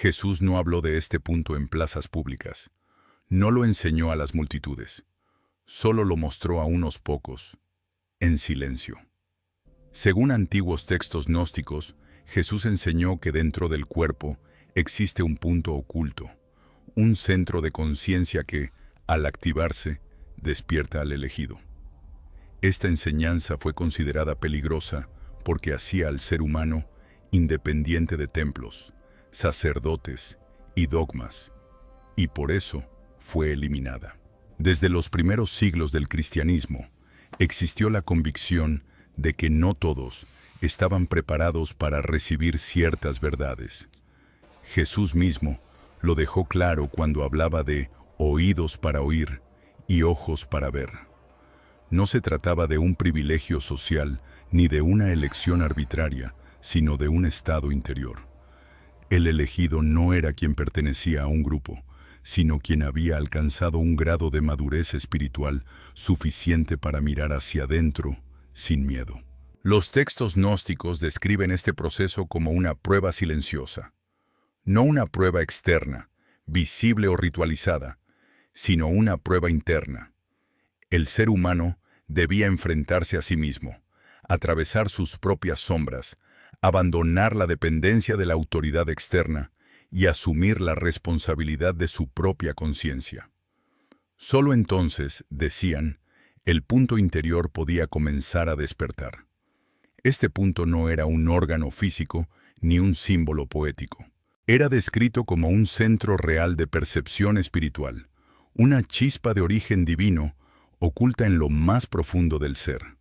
Jesús no habló de este punto en plazas públicas. No lo enseñó a las multitudes. Solo lo mostró a unos pocos, en silencio. Según antiguos textos gnósticos, Jesús enseñó que dentro del cuerpo existe un punto oculto, un centro de conciencia que, al activarse, despierta al elegido. Esta enseñanza fue considerada peligrosa porque hacía al ser humano independiente de templos, sacerdotes y dogmas, y por eso fue eliminada. Desde los primeros siglos del cristianismo, existió la convicción de que no todos estaban preparados para recibir ciertas verdades. Jesús mismo lo dejó claro cuando hablaba de oídos para oír y ojos para ver. No se trataba de un privilegio social ni de una elección arbitraria, sino de un estado interior. El elegido no era quien pertenecía a un grupo, sino quien había alcanzado un grado de madurez espiritual suficiente para mirar hacia adentro sin miedo. Los textos gnósticos describen este proceso como una prueba silenciosa. No una prueba externa, visible o ritualizada, sino una prueba interna. El ser humano debía enfrentarse a sí mismo, atravesar sus propias sombras, abandonar la dependencia de la autoridad externa y asumir la responsabilidad de su propia conciencia. Solo entonces, decían, el punto interior podía comenzar a despertar. Este punto no era un órgano físico ni un símbolo poético. Era descrito como un centro real de percepción espiritual, una chispa de origen divino oculta en lo más profundo del ser.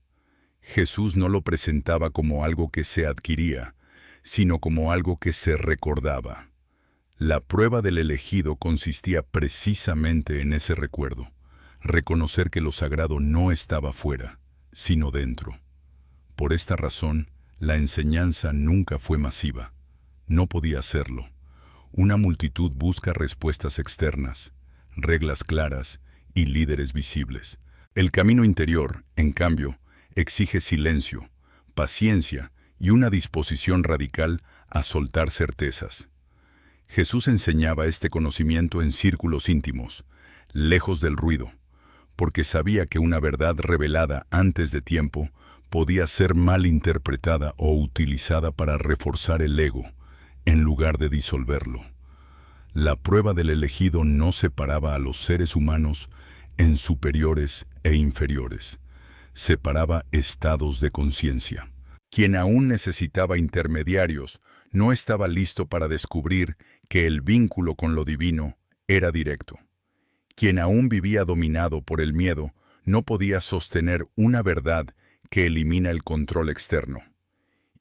Jesús no lo presentaba como algo que se adquiría, sino como algo que se recordaba. La prueba del elegido consistía precisamente en ese recuerdo, reconocer que lo sagrado no estaba fuera, sino dentro. Por esta razón, la enseñanza nunca fue masiva. No podía serlo. Una multitud busca respuestas externas, reglas claras y líderes visibles. El camino interior, en cambio, exige silencio, paciencia y una disposición radical a soltar certezas. Jesús enseñaba este conocimiento en círculos íntimos, lejos del ruido, porque sabía que una verdad revelada antes de tiempo podía ser mal interpretada o utilizada para reforzar el ego, en lugar de disolverlo. La prueba del elegido no separaba a los seres humanos en superiores e inferiores. Separaba estados de conciencia. Quien aún necesitaba intermediarios no estaba listo para descubrir que el vínculo con lo divino era directo. Quien aún vivía dominado por el miedo no podía sostener una verdad que elimina el control externo.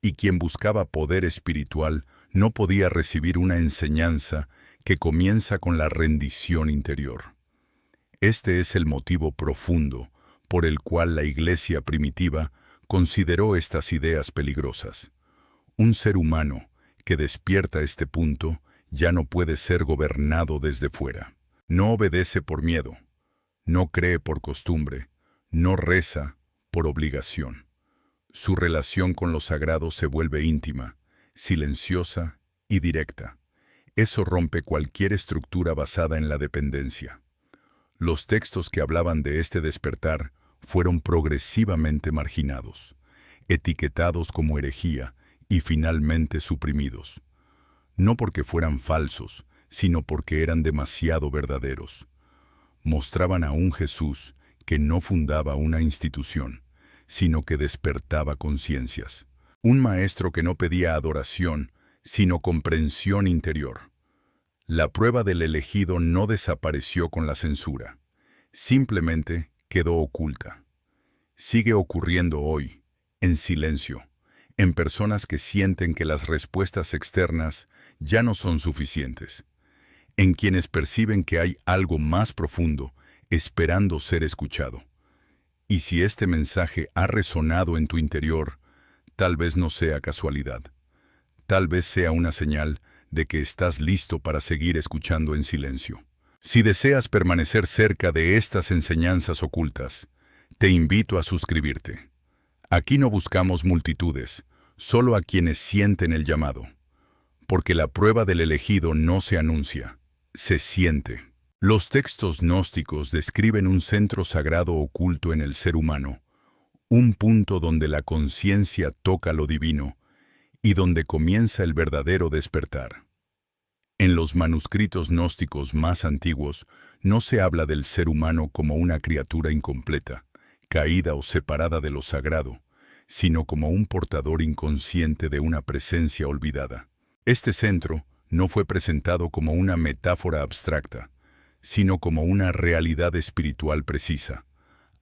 Y quien buscaba poder espiritual no podía recibir una enseñanza que comienza con la rendición interior. Este es el motivo profundo por el cual la Iglesia primitiva consideró estas ideas peligrosas. Un ser humano que despierta este punto ya no puede ser gobernado desde fuera. No obedece por miedo, no cree por costumbre, no reza por obligación. Su relación con lo sagrado se vuelve íntima, silenciosa y directa. Eso rompe cualquier estructura basada en la dependencia. Los textos que hablaban de este despertar fueron progresivamente marginados, etiquetados como herejía y finalmente suprimidos. No porque fueran falsos, sino porque eran demasiado verdaderos. Mostraban a un Jesús que no fundaba una institución, sino que despertaba conciencias. Un maestro que no pedía adoración, sino comprensión interior. La prueba del elegido no desapareció con la censura, simplemente quedó oculta. Sigue ocurriendo hoy, en silencio, en personas que sienten que las respuestas externas ya no son suficientes, en quienes perciben que hay algo más profundo esperando ser escuchado. Y si este mensaje ha resonado en tu interior, tal vez no sea casualidad. Tal vez sea una señal de que estás listo para seguir escuchando en silencio. Si deseas permanecer cerca de estas enseñanzas ocultas, te invito a suscribirte. Aquí no buscamos multitudes, solo a quienes sienten el llamado. porque la prueba del elegido no se anuncia, se siente. Los textos gnósticos describen un centro sagrado oculto en el ser humano, un punto donde la conciencia toca lo divino y donde comienza el verdadero despertar. En los manuscritos gnósticos más antiguos no se habla del ser humano como una criatura incompleta, caída o separada de lo sagrado, sino como un portador inconsciente de una presencia olvidada. Este centro no fue presentado como una metáfora abstracta, sino como una realidad espiritual precisa,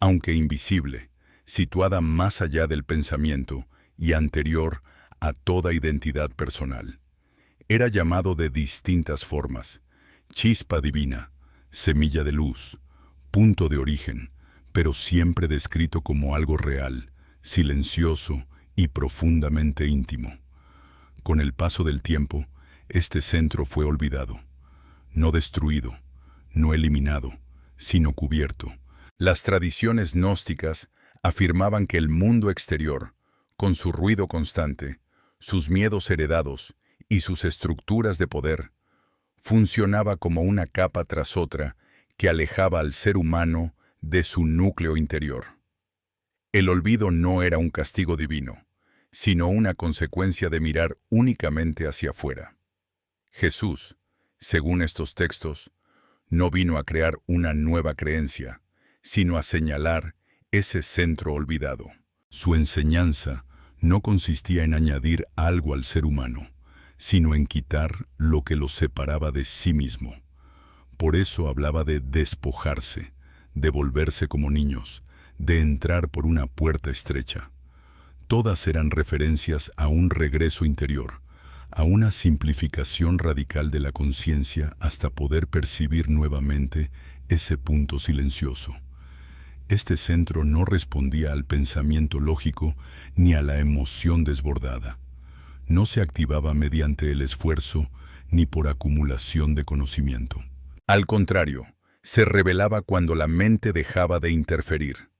aunque invisible, situada más allá del pensamiento y anterior a toda identidad personal. Era llamado de distintas formas: chispa divina, semilla de luz, punto de origen, pero siempre descrito como algo real, silencioso y profundamente íntimo. Con el paso del tiempo, este centro fue olvidado, no destruido, no eliminado, sino cubierto. Las tradiciones gnósticas afirmaban que el mundo exterior, con su ruido constante, sus miedos heredados y sus estructuras de poder, funcionaba como una capa tras otra que alejaba al ser humano de su núcleo interior. El olvido no era un castigo divino, sino una consecuencia de mirar únicamente hacia afuera. Jesús, según estos textos, no vino a crear una nueva creencia, sino a señalar ese centro olvidado. Su enseñanza no consistía en añadir algo al ser humano, sino en quitar lo que lo separaba de sí mismo. Por eso hablaba de despojarse, de volverse como niños, de entrar por una puerta estrecha. Todas eran referencias a un regreso interior, a una simplificación radical de la conciencia hasta poder percibir nuevamente ese punto silencioso. Este centro no respondía al pensamiento lógico ni a la emoción desbordada. No se activaba mediante el esfuerzo ni por acumulación de conocimiento. Al contrario, se revelaba cuando la mente dejaba de interferir.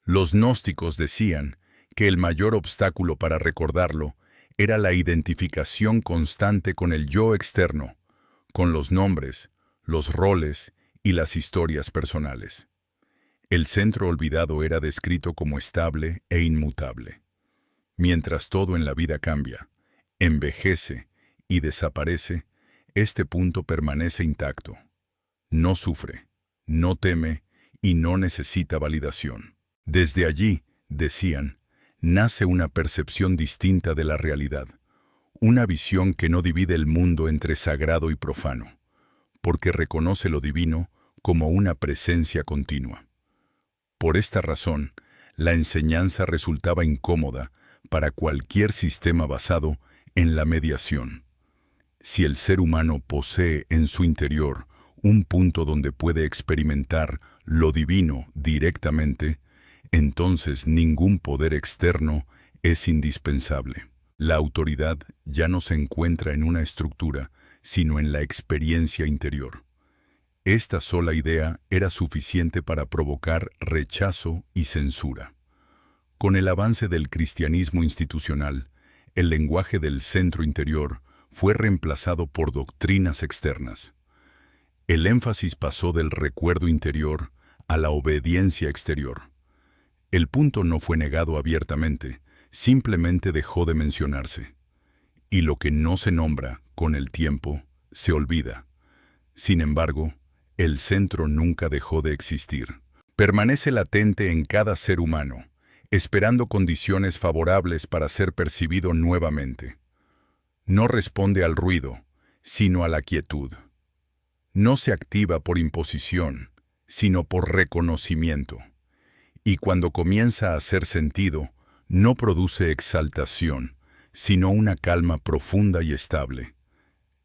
Los gnósticos decían que el mayor obstáculo para recordarlo era la identificación constante con el yo externo, con los nombres, los roles y las historias personales. El centro olvidado era descrito como estable e inmutable. Mientras todo en la vida cambia, envejece y desaparece, este punto permanece intacto. No sufre, no teme y no necesita validación. Desde allí, decían, nace una percepción distinta de la realidad, una visión que no divide el mundo entre sagrado y profano, porque reconoce lo divino como una presencia continua. Por esta razón, la enseñanza resultaba incómoda para cualquier sistema basado en la mediación. Si el ser humano posee en su interior un punto donde puede experimentar lo divino directamente, entonces ningún poder externo es indispensable. La autoridad ya no se encuentra en una estructura, sino en la experiencia interior. Esta sola idea era suficiente para provocar rechazo y censura. Con el avance del cristianismo institucional, el lenguaje del centro interior fue reemplazado por doctrinas externas. El énfasis pasó del recuerdo interior a la obediencia exterior. El punto no fue negado abiertamente, simplemente dejó de mencionarse. Y lo que no se nombra, con el tiempo, se olvida. Sin embargo, el centro nunca dejó de existir. Permanece latente en cada ser humano, esperando condiciones favorables para ser percibido nuevamente. No responde al ruido, sino a la quietud. No se activa por imposición, sino por reconocimiento. Y cuando comienza a hacer sentido, no produce exaltación, sino una calma profunda y estable.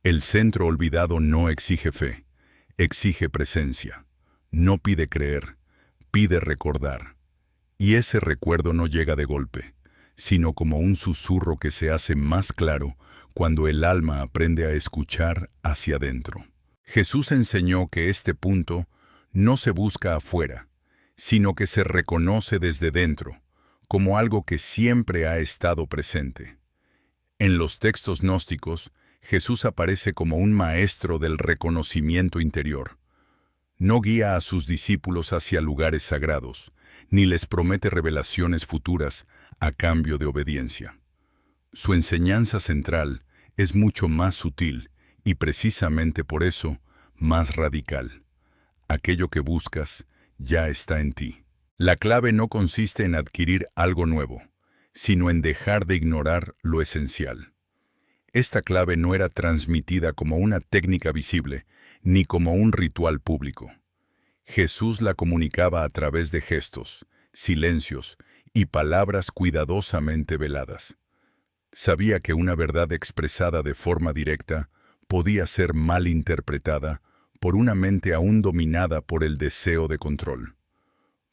El centro olvidado no exige fe, exige presencia. No pide creer, pide recordar. Y ese recuerdo no llega de golpe, sino como un susurro que se hace más claro cuando el alma aprende a escuchar hacia adentro. Jesús enseñó que este punto no se busca afuera, sino que se reconoce desde dentro, como algo que siempre ha estado presente. En los textos gnósticos, Jesús aparece como un maestro del reconocimiento interior. No guía a sus discípulos hacia lugares sagrados, ni les promete revelaciones futuras a cambio de obediencia. Su enseñanza central es mucho más sutil y precisamente por eso más radical. Aquello que buscas ya está en ti. La clave no consiste en adquirir algo nuevo, sino en dejar de ignorar lo esencial. Esta clave no era transmitida como una técnica visible, ni como un ritual público. Jesús la comunicaba a través de gestos, silencios y palabras cuidadosamente veladas. Sabía que una verdad expresada de forma directa podía ser mal interpretada por una mente aún dominada por el deseo de control.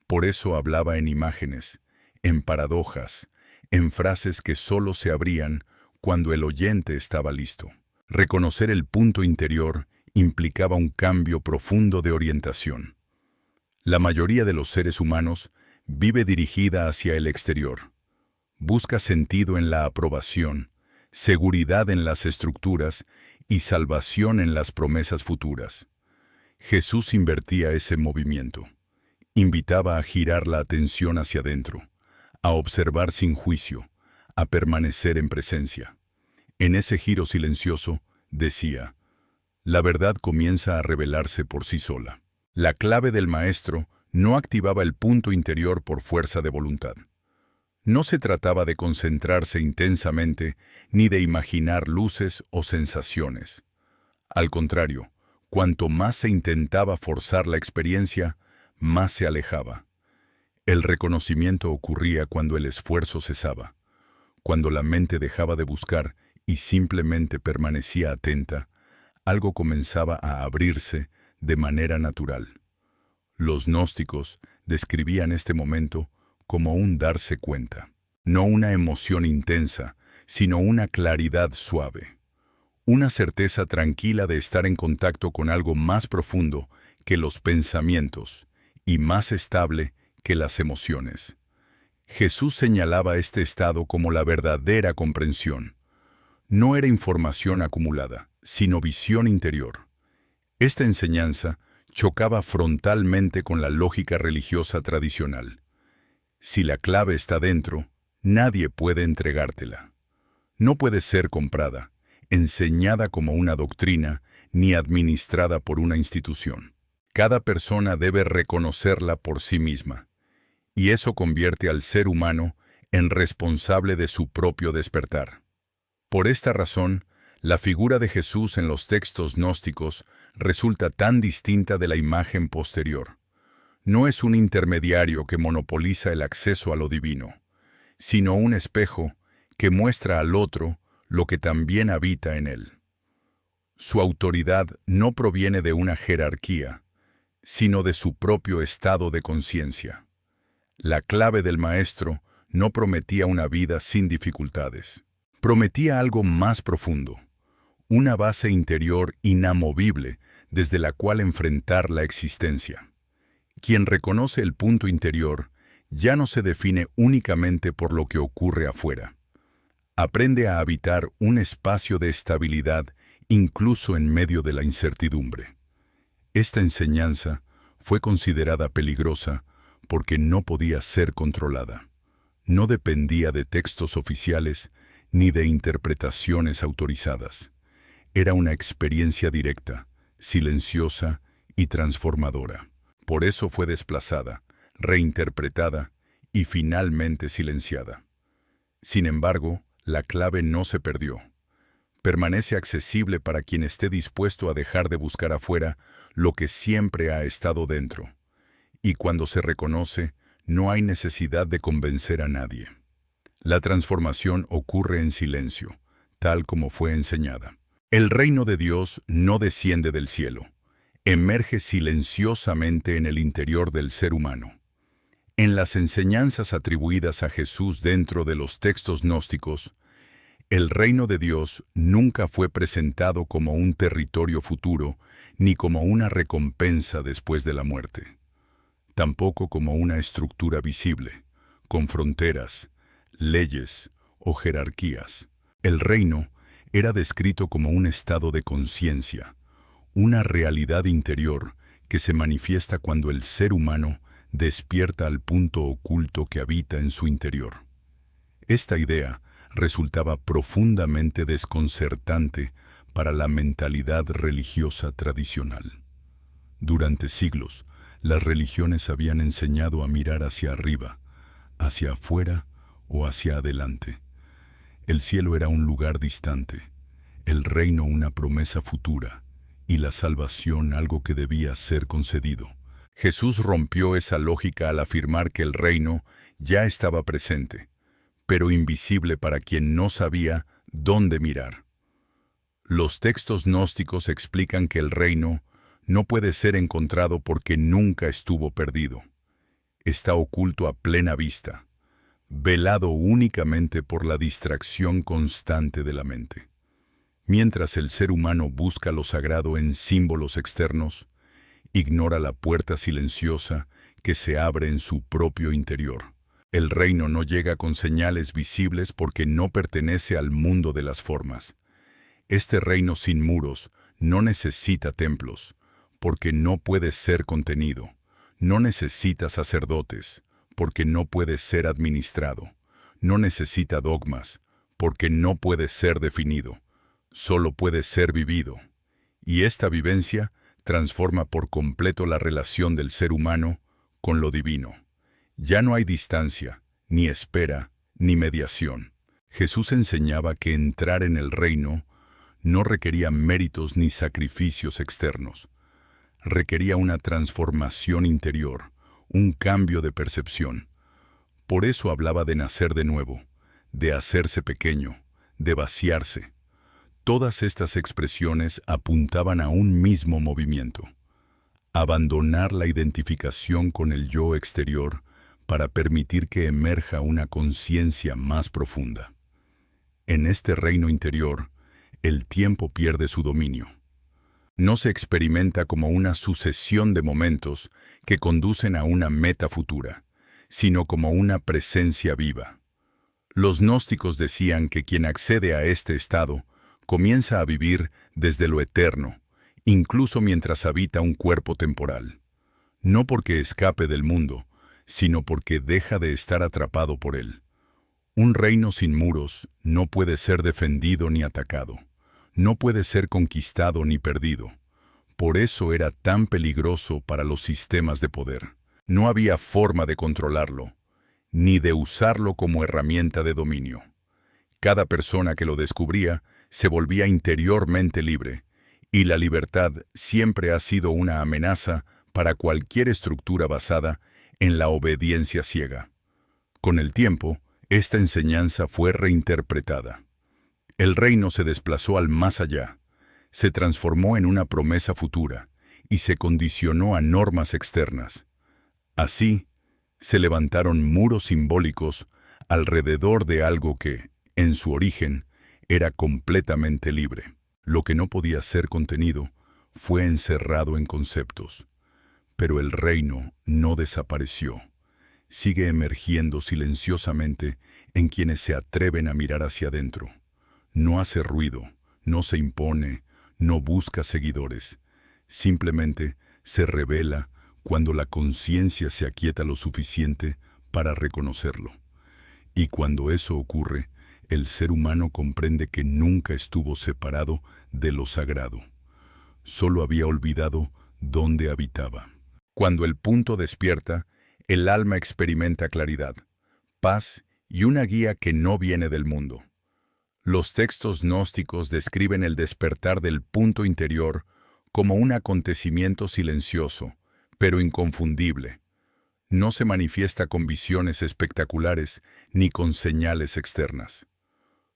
Por eso hablaba en imágenes, en paradojas, en frases que solo se abrían cuando el oyente estaba listo. Reconocer el punto interior implicaba un cambio profundo de orientación. La mayoría de los seres humanos vive dirigida hacia el exterior. Busca sentido en la aprobación, seguridad en las estructuras y salvación en las promesas futuras. Jesús invertía ese movimiento. Invitaba a girar la atención hacia adentro, a observar sin juicio, a permanecer en presencia. En ese giro silencioso, decía, la verdad comienza a revelarse por sí sola. La clave del maestro no activaba el punto interior por fuerza de voluntad. No se trataba de concentrarse intensamente ni de imaginar luces o sensaciones. Al contrario, cuanto más se intentaba forzar la experiencia, más se alejaba. El reconocimiento ocurría cuando el esfuerzo cesaba, cuando la mente dejaba de buscar y simplemente permanecía atenta, algo comenzaba a abrirse de manera natural. Los gnósticos describían este momento como un darse cuenta, no una emoción intensa, sino una claridad suave, una certeza tranquila de estar en contacto con algo más profundo que los pensamientos y más estable que las emociones. Jesús señalaba este estado como la verdadera comprensión. No era información acumulada, sino visión interior. Esta enseñanza chocaba frontalmente con la lógica religiosa tradicional. Si la clave está dentro, nadie puede entregártela. No puede ser comprada, enseñada como una doctrina, ni administrada por una institución. Cada persona debe reconocerla por sí misma, y eso convierte al ser humano en responsable de su propio despertar. Por esta razón, la figura de Jesús en los textos gnósticos resulta tan distinta de la imagen posterior. No es un intermediario que monopoliza el acceso a lo divino, sino un espejo que muestra al otro lo que también habita en él. Su autoridad no proviene de una jerarquía, sino de su propio estado de conciencia. La clave del maestro no prometía una vida sin dificultades. Prometía algo más profundo, una base interior inamovible desde la cual enfrentar la existencia. Quien reconoce el punto interior ya no se define únicamente por lo que ocurre afuera. Aprende a habitar un espacio de estabilidad incluso en medio de la incertidumbre. Esta enseñanza fue considerada peligrosa porque no podía ser controlada. No dependía de textos oficiales ni de interpretaciones autorizadas. Era una experiencia directa, silenciosa y transformadora. Por eso fue desplazada, reinterpretada y finalmente silenciada. Sin embargo, la clave no se perdió. Permanece accesible para quien esté dispuesto a dejar de buscar afuera lo que siempre ha estado dentro. Y cuando se reconoce, no hay necesidad de convencer a nadie. La transformación ocurre en silencio, tal como fue enseñada. El reino de Dios no desciende del cielo. Emerge silenciosamente en el interior del ser humano. En las enseñanzas atribuidas a Jesús dentro de los textos gnósticos, el reino de Dios nunca fue presentado como un territorio futuro ni como una recompensa después de la muerte. Tampoco como una estructura visible, con fronteras, leyes o jerarquías. El reino era descrito como un estado de conciencia, una realidad interior que se manifiesta cuando el ser humano despierta al punto oculto que habita en su interior. Esta idea resultaba profundamente desconcertante para la mentalidad religiosa tradicional. Durante siglos, las religiones habían enseñado a mirar hacia arriba, hacia afuera o hacia adelante. El cielo era un lugar distante, el reino una promesa futura y la salvación algo que debía ser concedido. Jesús rompió esa lógica al afirmar que el reino ya estaba presente, pero invisible para quien no sabía dónde mirar. Los textos gnósticos explican que el reino no puede ser encontrado porque nunca estuvo perdido. Está oculto a plena vista, velado únicamente por la distracción constante de la mente. Mientras el ser humano busca lo sagrado en símbolos externos, ignora la puerta silenciosa que se abre en su propio interior. El reino no llega con señales visibles porque no pertenece al mundo de las formas. Este reino sin muros no necesita templos, porque no puede ser contenido. No necesita sacerdotes, porque no puede ser administrado. No necesita dogmas, porque no puede ser definido. Solo puede ser vivido. Y esta vivencia transforma por completo la relación del ser humano con lo divino. Ya no hay distancia, ni espera, ni mediación. Jesús enseñaba que entrar en el reino no requería méritos ni sacrificios externos. Requería una transformación interior, un cambio de percepción. Por eso hablaba de nacer de nuevo, de hacerse pequeño, de vaciarse. Todas estas expresiones apuntaban a un mismo movimiento: abandonar la identificación con el yo exterior para permitir que emerja una conciencia más profunda. En este reino interior, el tiempo pierde su dominio. No se experimenta como una sucesión de momentos que conducen a una meta futura, sino como una presencia viva. Los gnósticos decían que quien accede a este estado comienza a vivir desde lo eterno, incluso mientras habita un cuerpo temporal. No porque escape del mundo, sino porque deja de estar atrapado por él. Un reino sin muros no puede ser defendido ni atacado. No puede ser conquistado ni perdido. Por eso era tan peligroso para los sistemas de poder. No había forma de controlarlo, ni de usarlo como herramienta de dominio. Cada persona que lo descubría se volvía interiormente libre, y la libertad siempre ha sido una amenaza para cualquier estructura basada en la obediencia ciega. Con el tiempo, esta enseñanza fue reinterpretada. El reino se desplazó al más allá, se transformó en una promesa futura y se condicionó a normas externas. Así, se levantaron muros simbólicos alrededor de algo que, en su origen, era completamente libre. Lo que no podía ser contenido fue encerrado en conceptos. Pero el reino no desapareció. Sigue emergiendo silenciosamente en quienes se atreven a mirar hacia adentro. No hace ruido, no se impone, no busca seguidores. Simplemente se revela cuando la conciencia se aquieta lo suficiente para reconocerlo. Y cuando eso ocurre, el ser humano comprende que nunca estuvo separado de lo sagrado. Solo había olvidado dónde habitaba. Cuando el punto despierta, el alma experimenta claridad, paz y una guía que no viene del mundo. Los textos gnósticos describen el despertar del punto interior como un acontecimiento silencioso, pero inconfundible. No se manifiesta con visiones espectaculares ni con señales externas.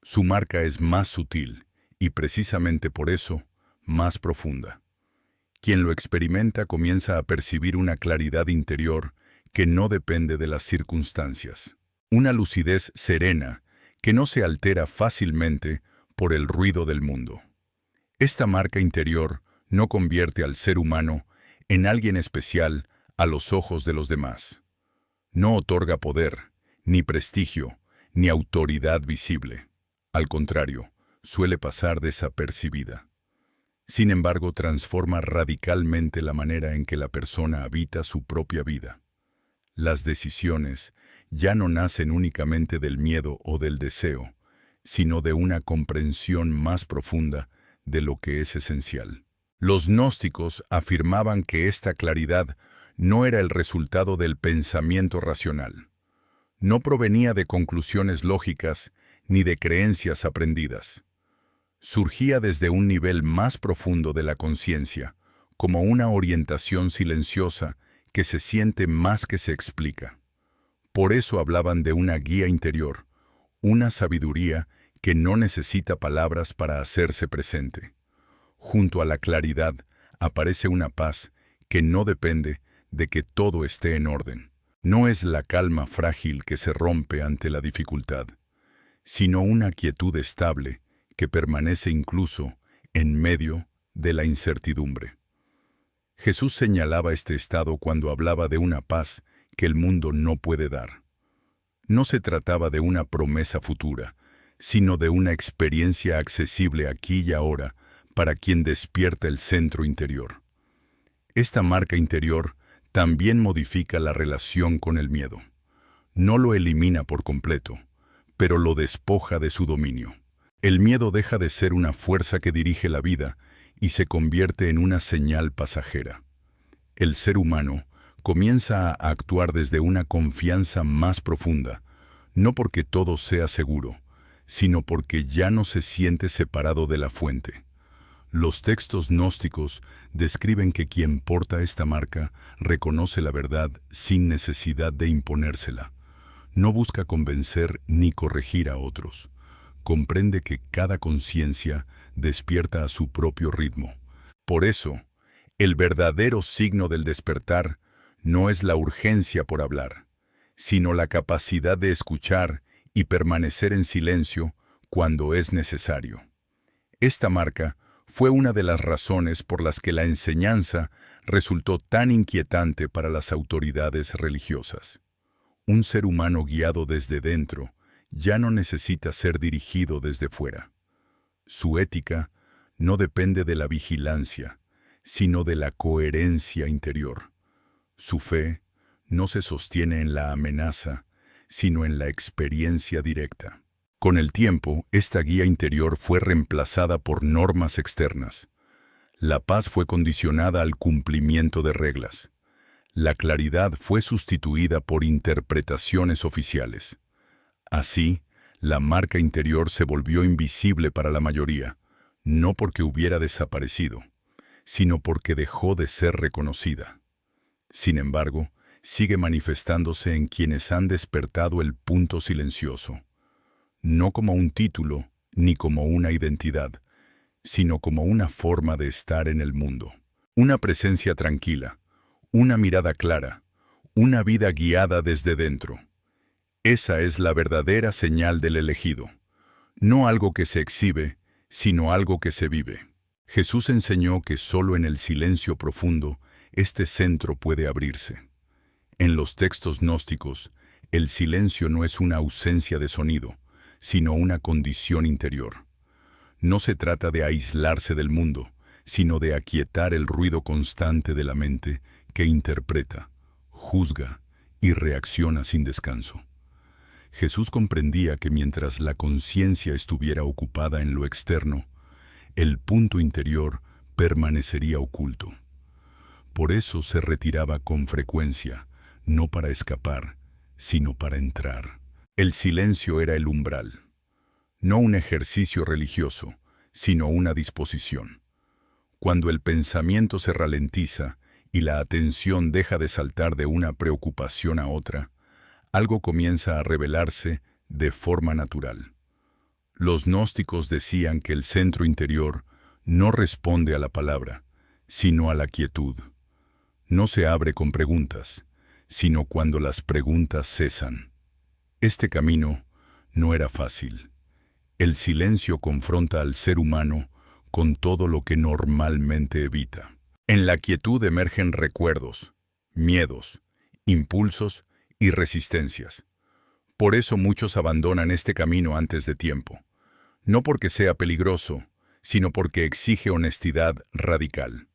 Su marca es más sutil y precisamente por eso, más profunda. Quien lo experimenta comienza a percibir una claridad interior que no depende de las circunstancias. Una lucidez serena que no se altera fácilmente por el ruido del mundo. Esta marca interior no convierte al ser humano en alguien especial a los ojos de los demás. No otorga poder, ni prestigio, ni autoridad visible. Al contrario, suele pasar desapercibida. Sin embargo, transforma radicalmente la manera en que la persona habita su propia vida. Las decisiones ya no nacen únicamente del miedo o del deseo, sino de una comprensión más profunda de lo que es esencial. Los gnósticos afirmaban que esta claridad no era el resultado del pensamiento racional. No provenía de conclusiones lógicas ni de creencias aprendidas. Surgía desde un nivel más profundo de la conciencia, como una orientación silenciosa que se siente más que se explica. Por eso hablaban de una guía interior, una sabiduría que no necesita palabras para hacerse presente. Junto a la claridad aparece una paz que no depende de que todo esté en orden. No es la calma frágil que se rompe ante la dificultad, sino una quietud estable que permanece incluso en medio de la incertidumbre. Jesús señalaba este estado cuando hablaba de una paz que el mundo no puede dar. No se trataba de una promesa futura, sino de una experiencia accesible aquí y ahora para quien despierta el centro interior. Esta marca interior también modifica la relación con el miedo. No lo elimina por completo, pero lo despoja de su dominio. El miedo deja de ser una fuerza que dirige la vida y se convierte en una señal pasajera. El ser humano comienza a actuar desde una confianza más profunda, no porque todo sea seguro, sino porque ya no se siente separado de la fuente. Los textos gnósticos describen que quien porta esta marca reconoce la verdad sin necesidad de imponérsela. No busca convencer ni corregir a otros. Comprende que cada conciencia despierta a su propio ritmo. Por eso, el verdadero signo del despertar no es la urgencia por hablar, sino la capacidad de escuchar y permanecer en silencio cuando es necesario. Esta marca fue una de las razones por las que la enseñanza resultó tan inquietante para las autoridades religiosas. Un ser humano guiado desde dentro ya no necesita ser dirigido desde fuera. Su ética no depende de la vigilancia, sino de la coherencia interior. Su fe no se sostiene en la amenaza, sino en la experiencia directa. Con el tiempo, esta guía interior fue reemplazada por normas externas. La paz fue condicionada al cumplimiento de reglas. La claridad fue sustituida por interpretaciones oficiales. Así, la marca interior se volvió invisible para la mayoría, no porque hubiera desaparecido, sino porque dejó de ser reconocida. Sin embargo, sigue manifestándose en quienes han despertado el punto silencioso, no como un título ni como una identidad, sino como una forma de estar en el mundo. Una presencia tranquila, una mirada clara, una vida guiada desde dentro. Esa es la verdadera señal del elegido, no algo que se exhibe, sino algo que se vive. Jesús enseñó que solo en el silencio profundo este centro puede abrirse. En los textos gnósticos, el silencio no es una ausencia de sonido, sino una condición interior. No se trata de aislarse del mundo, sino de aquietar el ruido constante de la mente que interpreta, juzga y reacciona sin descanso. Jesús comprendía que mientras la conciencia estuviera ocupada en lo externo, el punto interior permanecería oculto. Por eso se retiraba con frecuencia, no para escapar, sino para entrar. El silencio era el umbral, no un ejercicio religioso, sino una disposición. Cuando el pensamiento se ralentiza y la atención deja de saltar de una preocupación a otra, algo comienza a revelarse de forma natural. Los gnósticos decían que el centro interior no responde a la palabra, sino a la quietud. No se abre con preguntas, sino cuando las preguntas cesan. Este camino no era fácil. El silencio confronta al ser humano con todo lo que normalmente evita. En la quietud emergen recuerdos, miedos, impulsos y resistencias. Por eso muchos abandonan este camino antes de tiempo. no porque sea peligroso, sino porque exige honestidad radical.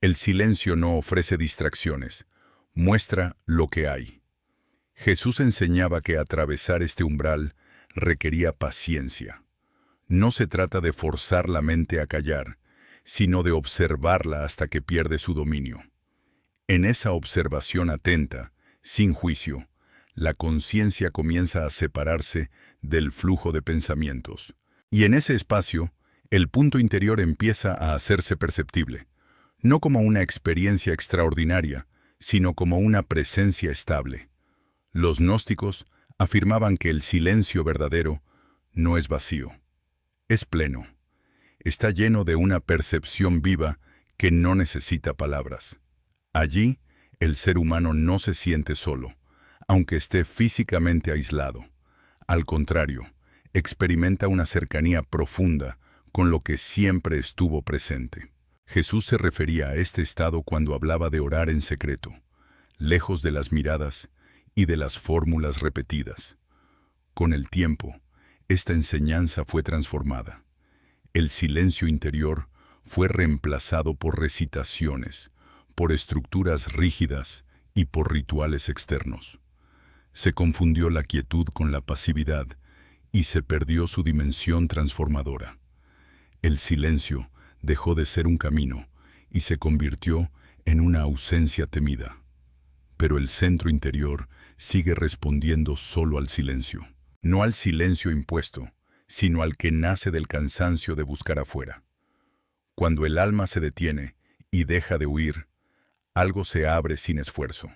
El silencio no ofrece distracciones, muestra lo que hay. Jesús enseñaba que atravesar este umbral requería paciencia. No se trata de forzar la mente a callar, sino de observarla hasta que pierde su dominio. En esa observación atenta, sin juicio, la conciencia comienza a separarse del flujo de pensamientos. Y en ese espacio, el punto interior empieza a hacerse perceptible, no como una experiencia extraordinaria, sino como una presencia estable. Los gnósticos afirmaban que el silencio verdadero no es vacío, es pleno. Está lleno de una percepción viva que no necesita palabras. Allí, el ser humano no se siente solo, aunque esté físicamente aislado. Al contrario, experimenta una cercanía profunda con lo que siempre estuvo presente. Jesús se refería a este estado cuando hablaba de orar en secreto, lejos de las miradas y de las fórmulas repetidas. Con el tiempo, esta enseñanza fue transformada. El silencio interior fue reemplazado por recitaciones, por estructuras rígidas y por rituales externos. Se confundió la quietud con la pasividad y se perdió su dimensión transformadora. El silencio dejó de ser un camino y se convirtió en una ausencia temida. Pero el centro interior sigue respondiendo solo al silencio. No al silencio impuesto, sino al que nace del cansancio de buscar afuera. Cuando el alma se detiene y deja de huir, algo se abre sin esfuerzo.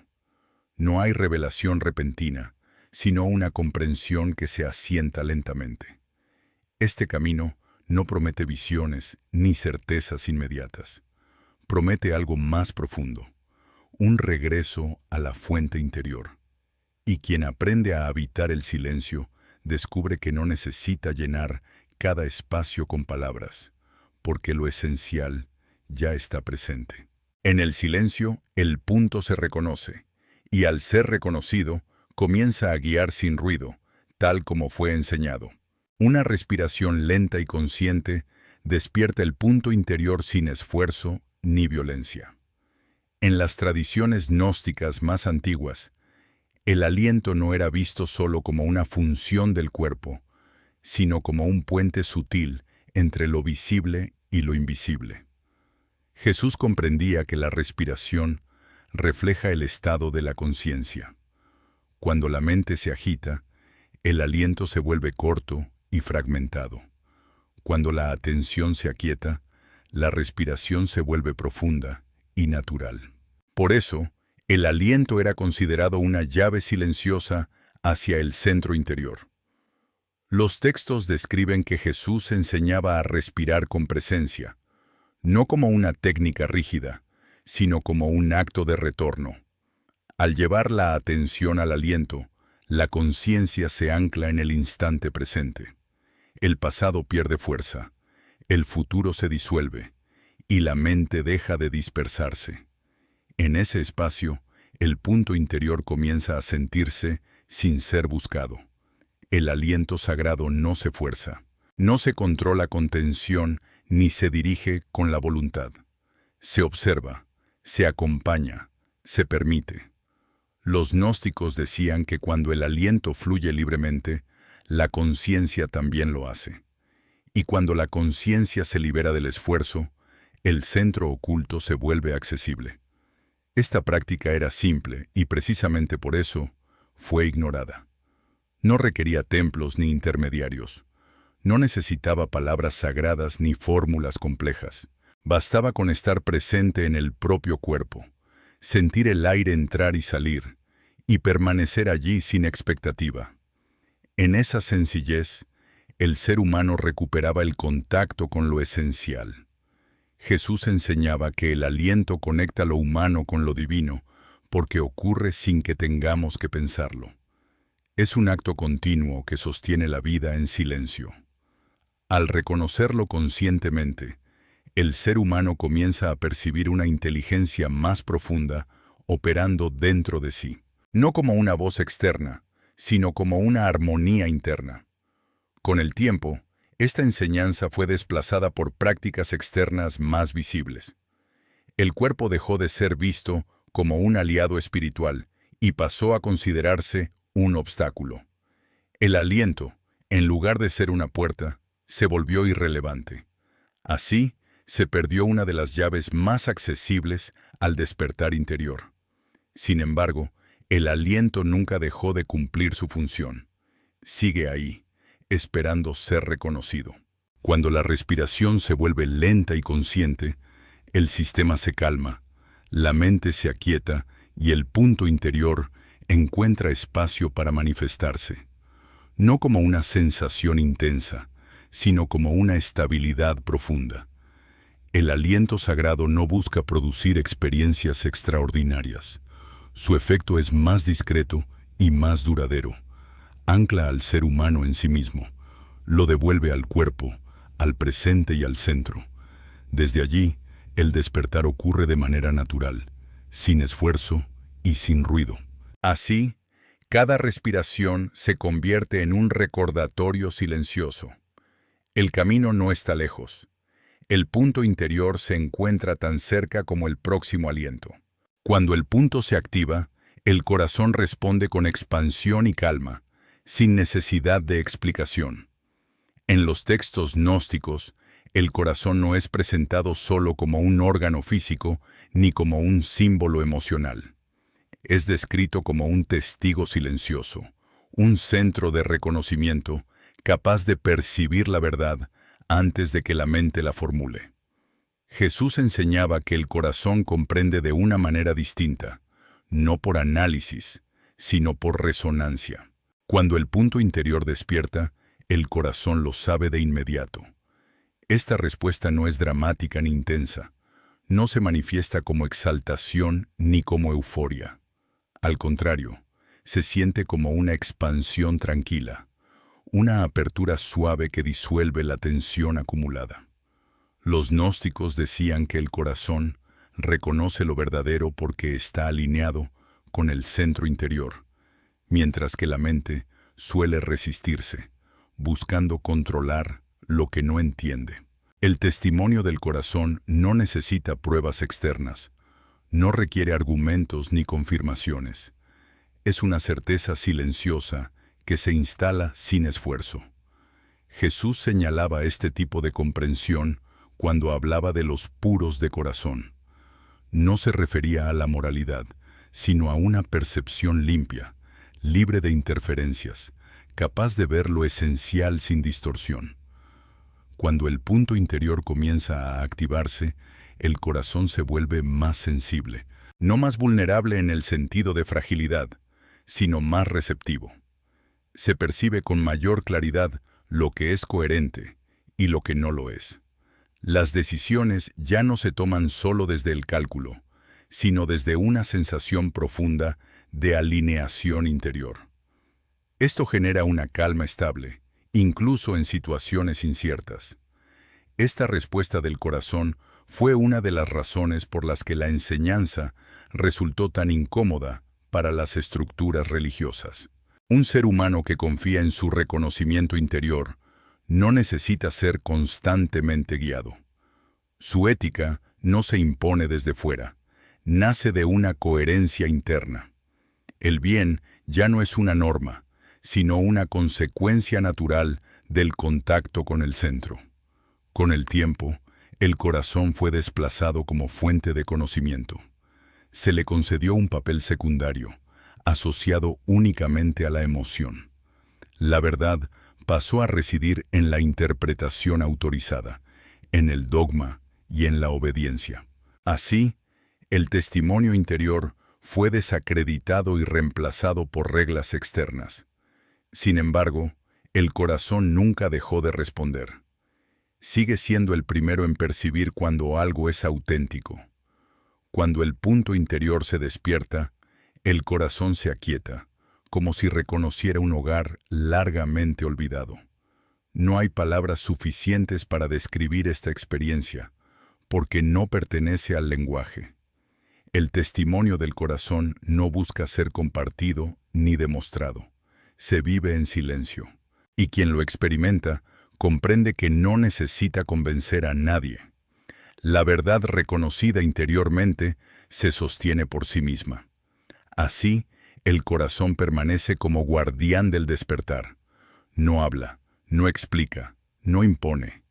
No hay revelación repentina, sino una comprensión que se asienta lentamente. Este camino no promete visiones ni certezas inmediatas. Promete algo más profundo, un regreso a la fuente interior. Y quien aprende a habitar el silencio, descubre que no necesita llenar cada espacio con palabras, porque lo esencial ya está presente. En el silencio, el punto se reconoce, y al ser reconocido, comienza a guiar sin ruido, tal como fue enseñado. Una respiración lenta y consciente despierta el punto interior sin esfuerzo ni violencia. En las tradiciones gnósticas más antiguas, el aliento no era visto solo como una función del cuerpo, sino como un puente sutil entre lo visible y lo invisible. Jesús comprendía que la respiración refleja el estado de la conciencia. Cuando la mente se agita, el aliento se vuelve corto y fragmentado. Cuando la atención se aquieta, la respiración se vuelve profunda y natural. Por eso, el aliento era considerado una llave silenciosa hacia el centro interior. Los textos describen que Jesús enseñaba a respirar con presencia, no como una técnica rígida, sino como un acto de retorno. Al llevar la atención al aliento, la conciencia se ancla en el instante presente. El pasado pierde fuerza, el futuro se disuelve, y la mente deja de dispersarse. En ese espacio, el punto interior comienza a sentirse sin ser buscado. El aliento sagrado no se fuerza, no se controla con tensión ni se dirige con la voluntad. Se observa, se acompaña, se permite. Los gnósticos decían que cuando el aliento fluye libremente, la conciencia también lo hace. Y cuando la conciencia se libera del esfuerzo, el centro oculto se vuelve accesible. Esta práctica era simple y precisamente por eso fue ignorada. No requería templos ni intermediarios. No necesitaba palabras sagradas ni fórmulas complejas. Bastaba con estar presente en el propio cuerpo, sentir el aire entrar y salir, y permanecer allí sin expectativa. En esa sencillez, el ser humano recuperaba el contacto con lo esencial. Jesús enseñaba que el aliento conecta lo humano con lo divino, porque ocurre sin que tengamos que pensarlo. Es un acto continuo que sostiene la vida en silencio. Al reconocerlo conscientemente, el ser humano comienza a percibir una inteligencia más profunda operando dentro de sí, no como una voz externa, sino como una armonía interna. Con el tiempo, Esta enseñanza fue desplazada por prácticas externas más visibles. El cuerpo dejó de ser visto como un aliado espiritual y pasó a considerarse un obstáculo. El aliento, en lugar de ser una puerta, se volvió irrelevante. Así, se perdió una de las llaves más accesibles al despertar interior. Sin embargo, el aliento nunca dejó de cumplir su función. Sigue ahí, esperando ser reconocido. Cuando la respiración se vuelve lenta y consciente, el sistema se calma, la mente se aquieta y el punto interior encuentra espacio para manifestarse. No como una sensación intensa, sino como una estabilidad profunda. El aliento sagrado no busca producir experiencias extraordinarias. Su efecto es más discreto y más duradero. Ancla al ser humano en sí mismo, lo devuelve al cuerpo, al presente y al centro. Desde allí, el despertar ocurre de manera natural, sin esfuerzo y sin ruido. Así, cada respiración se convierte en un recordatorio silencioso. El camino no está lejos. El punto interior se encuentra tan cerca como el próximo aliento. Cuando el punto se activa, el corazón responde con expansión y calma, sin necesidad de explicación. En los textos gnósticos, el corazón no es presentado solo como un órgano físico ni como un símbolo emocional. Es descrito como un testigo silencioso, un centro de reconocimiento capaz de percibir la verdad antes de que la mente la formule. Jesús enseñaba que el corazón comprende de una manera distinta, no por análisis, sino por resonancia. Cuando el punto interior despierta, el corazón lo sabe de inmediato. Esta respuesta no es dramática ni intensa, no se manifiesta como exaltación ni como euforia. Al contrario, se siente como una expansión tranquila, una apertura suave que disuelve la tensión acumulada. Los gnósticos decían que el corazón reconoce lo verdadero porque está alineado con el centro interior, mientras que la mente suele resistirse, buscando controlar lo que no entiende. El testimonio del corazón no necesita pruebas externas, no requiere argumentos ni confirmaciones. Es una certeza silenciosa que se instala sin esfuerzo. Jesús señalaba este tipo de comprensión cuando hablaba de los puros de corazón. No se refería a la moralidad, sino a una percepción limpia, libre de interferencias, capaz de ver lo esencial sin distorsión. Cuando el punto interior comienza a activarse, el corazón se vuelve más sensible, no más vulnerable en el sentido de fragilidad, sino más receptivo. Se percibe con mayor claridad lo que es coherente y lo que no lo es. Las decisiones ya no se toman solo desde el cálculo, sino desde una sensación profunda de alineación interior. Esto genera una calma estable, incluso en situaciones inciertas. Esta respuesta del corazón fue una de las razones por las que la enseñanza resultó tan incómoda para las estructuras religiosas. Un ser humano que confía en su reconocimiento interior no necesita ser constantemente guiado. Su ética no se impone desde fuera, nace de una coherencia interna. El bien ya no es una norma, sino una consecuencia natural del contacto con el centro. Con el tiempo, el corazón fue desplazado como fuente de conocimiento. Se le concedió un papel secundario, asociado únicamente a la emoción. La verdad pasó a residir en la interpretación autorizada, en el dogma y en la obediencia. Así, el testimonio interior fue desacreditado y reemplazado por reglas externas. Sin embargo, el corazón nunca dejó de responder. Sigue siendo el primero en percibir cuando algo es auténtico. Cuando el punto interior se despierta, el corazón se aquieta, como si reconociera un hogar largamente olvidado. No hay palabras suficientes para describir esta experiencia, porque no pertenece al lenguaje. El testimonio del corazón no busca ser compartido ni demostrado. Se vive en silencio, y quien lo experimenta comprende que no necesita convencer a nadie. La verdad reconocida interiormente se sostiene por sí misma. Así, el corazón permanece como guardián del despertar. No habla, no explica, no impone.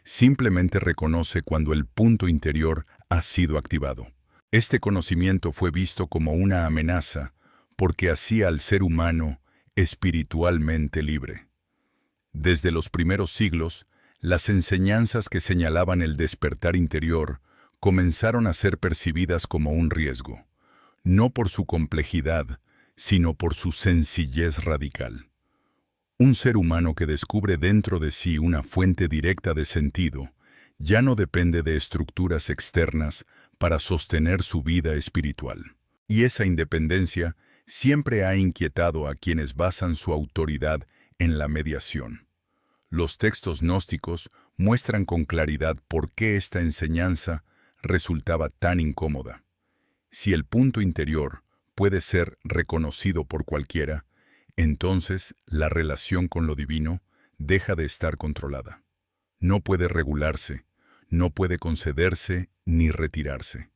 Simplemente reconoce cuando el punto interior ha sido activado. Este conocimiento fue visto como una amenaza porque hacía al ser humano espiritualmente libre. Desde los primeros siglos, las enseñanzas que señalaban el despertar interior comenzaron a ser percibidas como un riesgo, no por su complejidad, sino por su sencillez radical. Un ser humano que descubre dentro de sí una fuente directa de sentido ya no depende de estructuras externas para sostener su vida espiritual. Y esa independencia siempre ha inquietado a quienes basan su autoridad en la mediación. Los textos gnósticos muestran con claridad por qué esta enseñanza resultaba tan incómoda. Si el punto interior puede ser reconocido por cualquiera, entonces la relación con lo divino deja de estar controlada. No puede regularse, no puede concederse ni retirarse.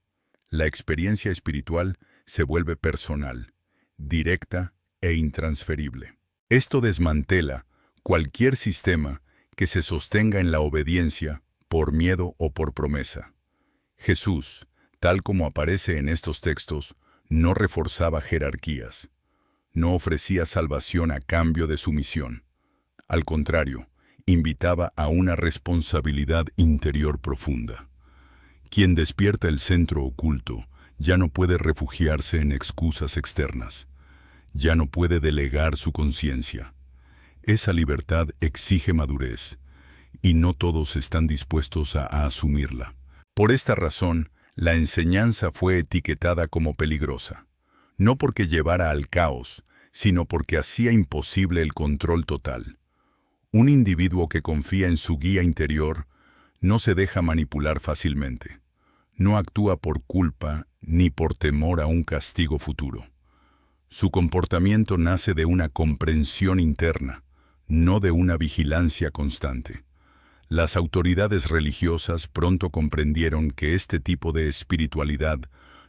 La experiencia espiritual se vuelve personal, directa e intransferible. Esto desmantela cualquier sistema que se sostenga en la obediencia por miedo o por promesa. Jesús, tal como aparece en estos textos, no reforzaba jerarquías. No ofrecía salvación a cambio de sumisión. Al contrario, invitaba a una responsabilidad interior profunda. Quien despierta el centro oculto ya no puede refugiarse en excusas externas. Ya no puede delegar su conciencia. Esa libertad exige madurez, y no todos están dispuestos a asumirla. Por esta razón, la enseñanza fue etiquetada como peligrosa, no porque llevara al caos, sino porque hacía imposible el control total. Un individuo que confía en su guía interior no se deja manipular fácilmente. No actúa por culpa ni por temor a un castigo futuro. Su comportamiento nace de una comprensión interna, no de una vigilancia constante. Las autoridades religiosas pronto comprendieron que este tipo de espiritualidad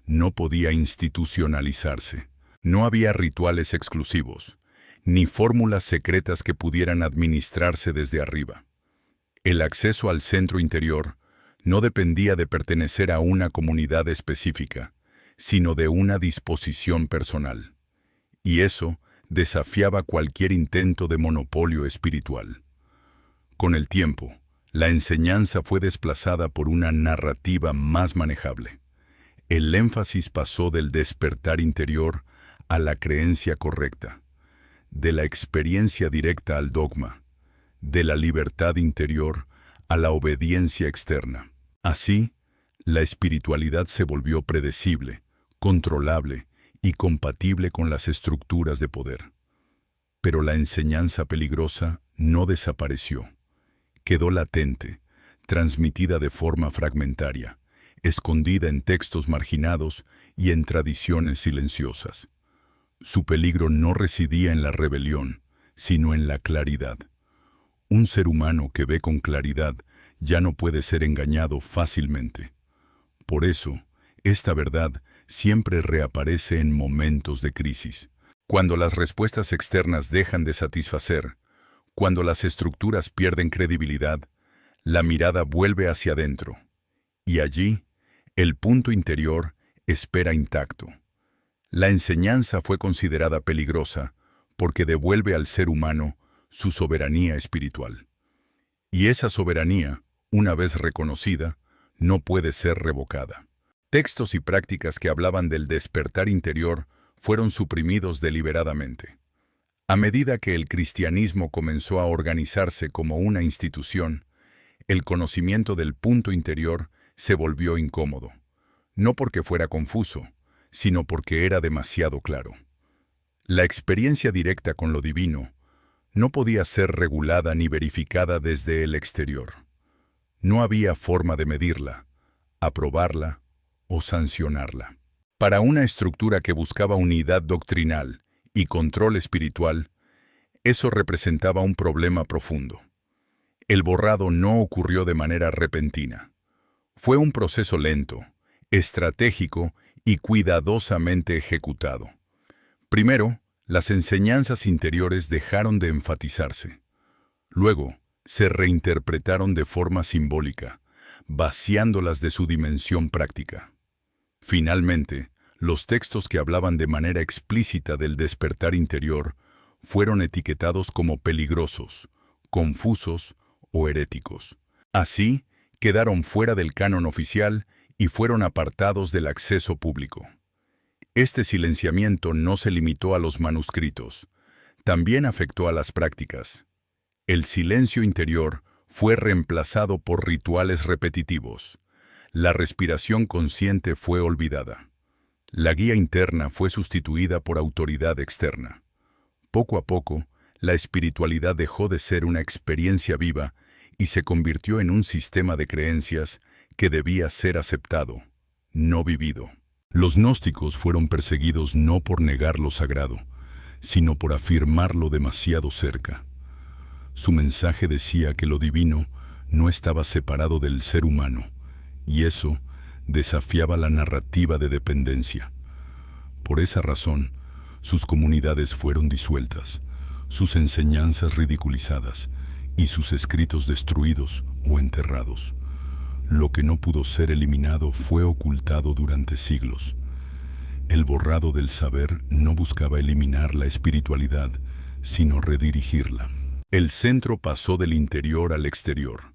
no podía institucionalizarse. No había rituales exclusivos, ni fórmulas secretas que pudieran administrarse desde arriba. El acceso al centro interior no dependía de pertenecer a una comunidad específica, sino de una disposición personal. Y eso desafiaba cualquier intento de monopolio espiritual. Con el tiempo, la enseñanza fue desplazada por una narrativa más manejable. El énfasis pasó del despertar interior a la creencia correcta, de la experiencia directa al dogma, de la libertad interior a la obediencia externa. Así, la espiritualidad se volvió predecible, controlable y compatible con las estructuras de poder. Pero la enseñanza peligrosa no desapareció. Quedó latente, transmitida de forma fragmentaria, escondida en textos marginados y en tradiciones silenciosas. Su peligro no residía en la rebelión, sino en la claridad. Un ser humano que ve con claridad ya no puede ser engañado fácilmente. Por eso, esta verdad siempre reaparece en momentos de crisis. Cuando las respuestas externas dejan de satisfacer, cuando las estructuras pierden credibilidad, la mirada vuelve hacia adentro. Y allí, el punto interior espera intacto. La enseñanza fue considerada peligrosa porque devuelve al ser humano su soberanía espiritual. Y esa soberanía, una vez reconocida, no puede ser revocada. Textos y prácticas que hablaban del despertar interior fueron suprimidos deliberadamente. A medida que el cristianismo comenzó a organizarse como una institución, el conocimiento del punto interior se volvió incómodo, no porque fuera confuso, sino porque era demasiado claro. La experiencia directa con lo divino no podía ser regulada ni verificada desde el exterior. No había forma de medirla, aprobarla o sancionarla. Para una estructura que buscaba unidad doctrinal y control espiritual, eso representaba un problema profundo. El borrado no ocurrió de manera repentina. Fue un proceso lento, estratégico y cuidadosamente ejecutado. Primero, las enseñanzas interiores dejaron de enfatizarse. Luego, se reinterpretaron de forma simbólica, vaciándolas de su dimensión práctica. Finalmente, los textos que hablaban de manera explícita del despertar interior fueron etiquetados como peligrosos, confusos o heréticos. Así, quedaron fuera del canon oficial y fueron apartados del acceso público. Este silenciamiento no se limitó a los manuscritos, también afectó a las prácticas. El silencio interior fue reemplazado por rituales repetitivos. La respiración consciente fue olvidada. La guía interna fue sustituida por autoridad externa. Poco a poco, la espiritualidad dejó de ser una experiencia viva y se convirtió en un sistema de creencias que debía ser aceptado, no vivido. Los gnósticos fueron perseguidos no por negar lo sagrado, sino por afirmarlo demasiado cerca. Su mensaje decía que lo divino no estaba separado del ser humano, y eso desafiaba la narrativa de dependencia. Por esa razón, sus comunidades fueron disueltas, sus enseñanzas ridiculizadas y sus escritos destruidos o enterrados. Lo que no pudo ser eliminado fue ocultado durante siglos. El borrado del saber no buscaba eliminar la espiritualidad, sino redirigirla. El centro pasó del interior al exterior.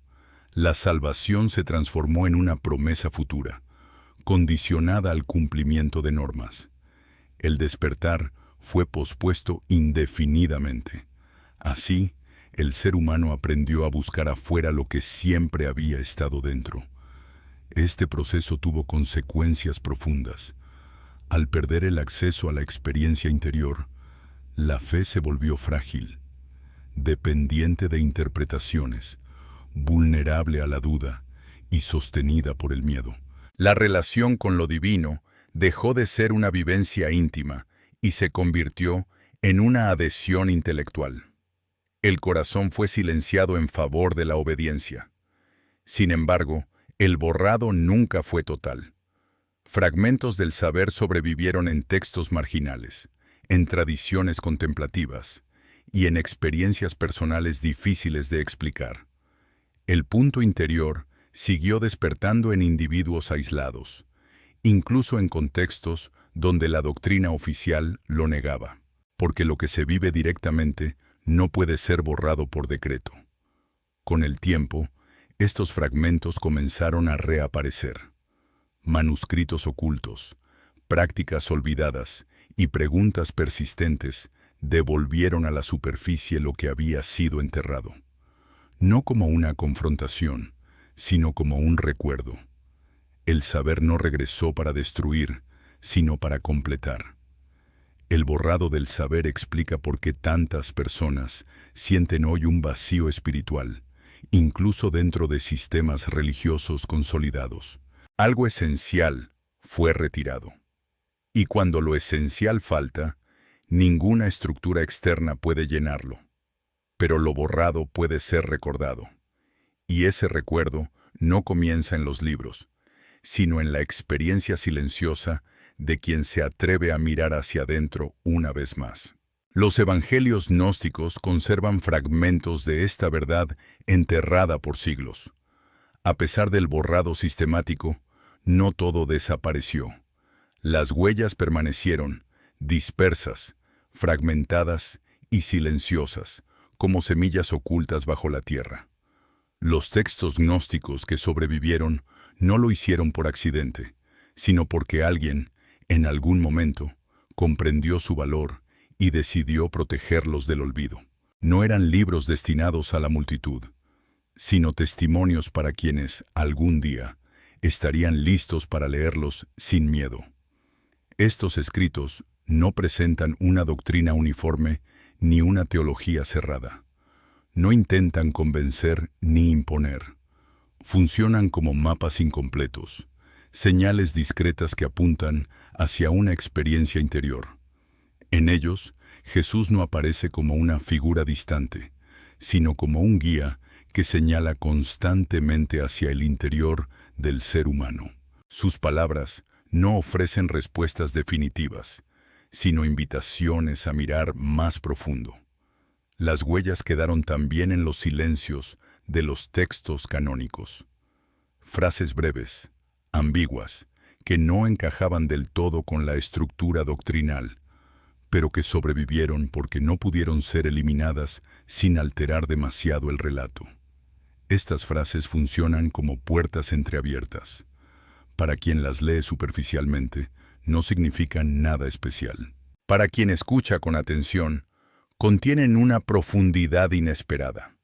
La salvación se transformó en una promesa futura, condicionada al cumplimiento de normas. El despertar fue pospuesto indefinidamente. Así, el ser humano aprendió a buscar afuera lo que siempre había estado dentro. Este proceso tuvo consecuencias profundas. Al perder el acceso a la experiencia interior, la fe se volvió frágil, dependiente de interpretaciones, vulnerable a la duda y sostenida por el miedo. La relación con lo divino dejó de ser una vivencia íntima y se convirtió en una adhesión intelectual. El corazón fue silenciado en favor de la obediencia. Sin embargo, el borrado nunca fue total. Fragmentos del saber sobrevivieron en textos marginales, en tradiciones contemplativas y en experiencias personales difíciles de explicar. El punto interior siguió despertando en individuos aislados, incluso en contextos donde la doctrina oficial lo negaba, porque lo que se vive directamente no puede ser borrado por decreto. Con el tiempo, estos fragmentos comenzaron a reaparecer. Manuscritos ocultos, prácticas olvidadas y preguntas persistentes devolvieron a la superficie lo que había sido enterrado. No como una confrontación, sino como un recuerdo. El saber no regresó para destruir, sino para completar. El borrado del saber explica por qué tantas personas sienten hoy un vacío espiritual, incluso dentro de sistemas religiosos consolidados. Algo esencial fue retirado. Y cuando lo esencial falta, ninguna estructura externa puede llenarlo. Pero lo borrado puede ser recordado. Y ese recuerdo no comienza en los libros, sino en la experiencia silenciosa de quien se atreve a mirar hacia adentro una vez más. Los evangelios gnósticos conservan fragmentos de esta verdad enterrada por siglos. A pesar del borrado sistemático, no todo desapareció. Las huellas permanecieron, dispersas, fragmentadas y silenciosas, como semillas ocultas bajo la tierra. Los textos gnósticos que sobrevivieron no lo hicieron por accidente, sino porque alguien, en algún momento, comprendió su valor y decidió protegerlos del olvido. No eran libros destinados a la multitud, sino testimonios para quienes, algún día, estarían listos para leerlos sin miedo. Estos escritos no presentan una doctrina uniforme ni una teología cerrada. No intentan convencer ni imponer. Funcionan como mapas incompletos, señales discretas que apuntan hacia una experiencia interior. En ellos, Jesús no aparece como una figura distante, sino como un guía que señala constantemente hacia el interior del ser humano. Sus palabras no ofrecen respuestas definitivas, sino invitaciones a mirar más profundo. Las huellas quedaron también en los silencios de los textos canónicos. Frases breves, ambiguas, que no encajaban del todo con la estructura doctrinal, pero que sobrevivieron porque no pudieron ser eliminadas sin alterar demasiado el relato. Estas frases funcionan como puertas entreabiertas. Para quien las lee superficialmente, no significan nada especial. Para quien escucha con atención, contienen una profundidad inesperada.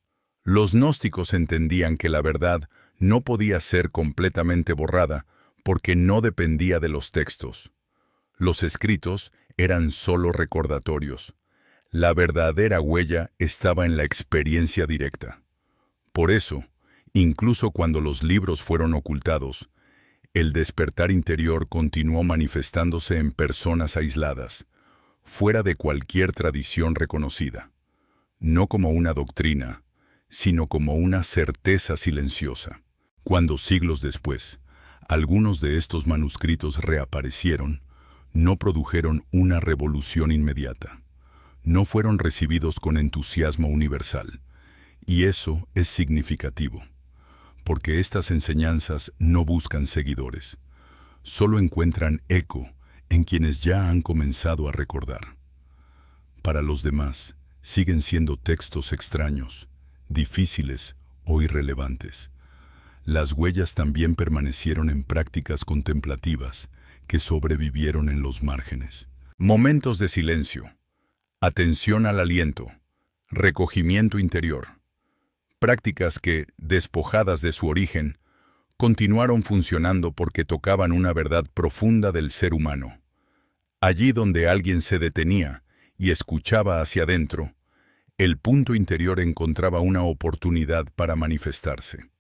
Los gnósticos entendían que la verdad no podía ser completamente borrada porque no dependía de los textos. Los escritos eran solo recordatorios. La verdadera huella estaba en la experiencia directa. Por eso, incluso cuando los libros fueron ocultados, el despertar interior continuó manifestándose en personas aisladas, fuera de cualquier tradición reconocida, no como una doctrina, sino como una certeza silenciosa. Cuando siglos después, algunos de estos manuscritos reaparecieron, no produjeron una revolución inmediata. No fueron recibidos con entusiasmo universal, y eso es significativo, porque estas enseñanzas no buscan seguidores, solo encuentran eco en quienes ya han comenzado a recordar. Para los demás, siguen siendo textos extraños, difíciles o irrelevantes. Las huellas también permanecieron en prácticas contemplativas que sobrevivieron en los márgenes. Momentos de silencio, atención al aliento, recogimiento interior. Prácticas que, despojadas de su origen, continuaron funcionando porque tocaban una verdad profunda del ser humano. Allí donde alguien se detenía y escuchaba hacia adentro, el punto interior encontraba una oportunidad para manifestarse.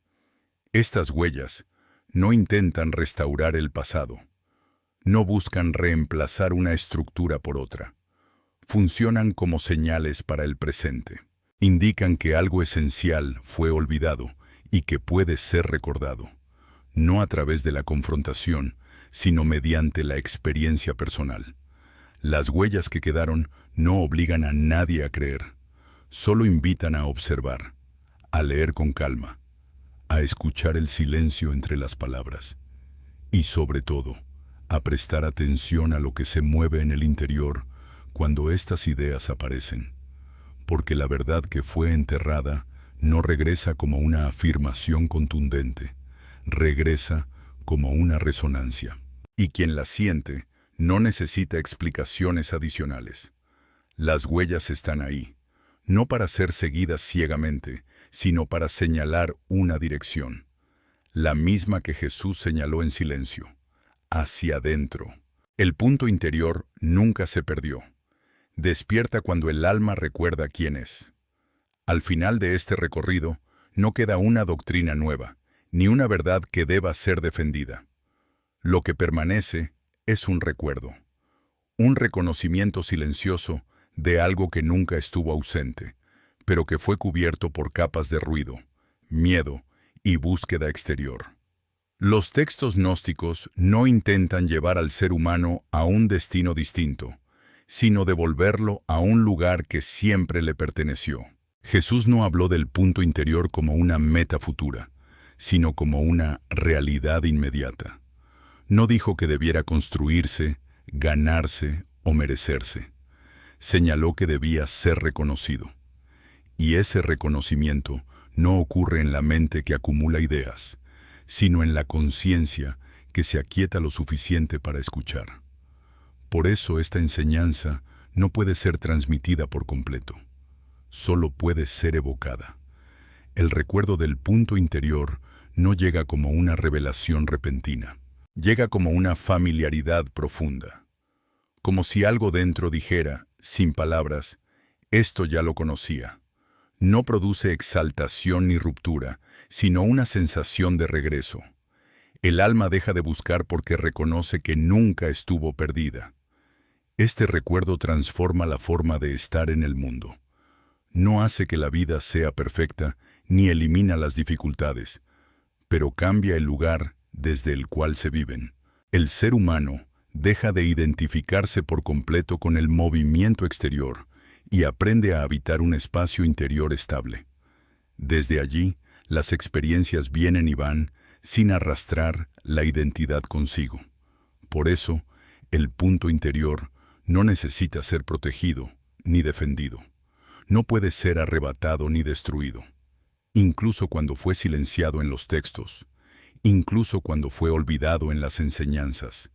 Estas huellas no intentan restaurar el pasado, no buscan reemplazar una estructura por otra. Funcionan como señales para el presente. Indican que algo esencial fue olvidado y que puede ser recordado, no a través de la confrontación, sino mediante la experiencia personal. Las huellas que quedaron no obligan a nadie a creer, solo invitan a observar, a leer con calma, a escuchar el silencio entre las palabras y, sobre todo, a prestar atención a lo que se mueve en el interior cuando estas ideas aparecen. Porque la verdad que fue enterrada no regresa como una afirmación contundente, regresa como una resonancia. Y quien la siente no necesita explicaciones adicionales. Las huellas están ahí, no para ser seguidas ciegamente, sino para señalar una dirección, la misma que Jesús señaló en silencio, hacia adentro. El punto interior nunca se perdió. Despierta cuando el alma recuerda quién es. Al final de este recorrido, no queda una doctrina nueva, ni una verdad que deba ser defendida. Lo que permanece es un recuerdo, un reconocimiento silencioso de algo que nunca estuvo ausente, pero que fue cubierto por capas de ruido, miedo y búsqueda exterior. Los textos gnósticos no intentan llevar al ser humano a un destino distinto, sino devolverlo a un lugar que siempre le perteneció. Jesús no habló del punto interior como una meta futura, sino como una realidad inmediata. No dijo que debiera construirse, ganarse o merecerse. Señaló que debía ser reconocido. Y ese reconocimiento no ocurre en la mente que acumula ideas, sino en la conciencia que se aquieta lo suficiente para escuchar. Por eso esta enseñanza no puede ser transmitida por completo, solo puede ser evocada. El recuerdo del punto interior no llega como una revelación repentina, llega como una familiaridad profunda, como si algo dentro dijera, sin palabras, esto ya lo conocía. No produce exaltación ni ruptura, sino una sensación de regreso. El alma deja de buscar porque reconoce que nunca estuvo perdida. Este recuerdo transforma la forma de estar en el mundo. No hace que la vida sea perfecta, ni elimina las dificultades, pero cambia el lugar desde el cual se viven. El ser humano deja de identificarse por completo con el movimiento exterior y aprende a habitar un espacio interior estable. Desde allí, las experiencias vienen y van sin arrastrar la identidad consigo. Por eso, el punto interior no necesita ser protegido ni defendido. No puede ser arrebatado ni destruido. Incluso cuando fue silenciado en los textos, incluso cuando fue olvidado en las enseñanzas,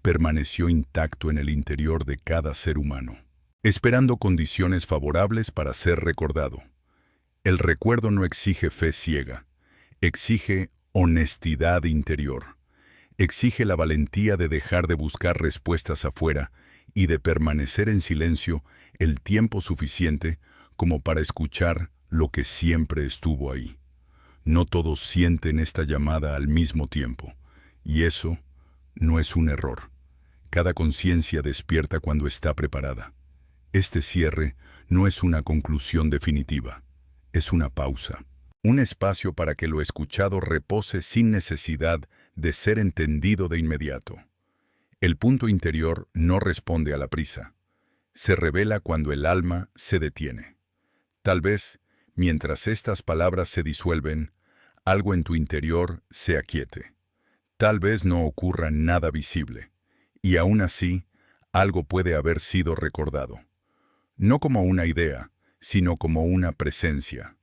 permaneció intacto en el interior de cada ser humano, esperando condiciones favorables para ser recordado. El recuerdo no exige fe ciega, exige honestidad interior, exige la valentía de dejar de buscar respuestas afuera y de permanecer en silencio el tiempo suficiente como para escuchar lo que siempre estuvo ahí. No todos sienten esta llamada al mismo tiempo, y eso no es un error. Cada conciencia despierta cuando está preparada. Este cierre no es una conclusión definitiva, es una pausa, un espacio para que lo escuchado repose sin necesidad de ser entendido de inmediato. El punto interior no responde a la prisa. Se revela cuando el alma se detiene. Tal vez, mientras estas palabras se disuelven, algo en tu interior se aquiete. Tal vez no ocurra nada visible, y aún así, algo puede haber sido recordado. No como una idea, sino como una presencia,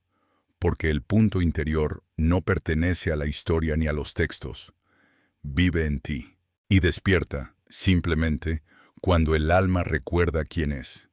porque el punto interior no pertenece a la historia ni a los textos. Vive en ti, y despierta, simplemente, cuando el alma recuerda quién es.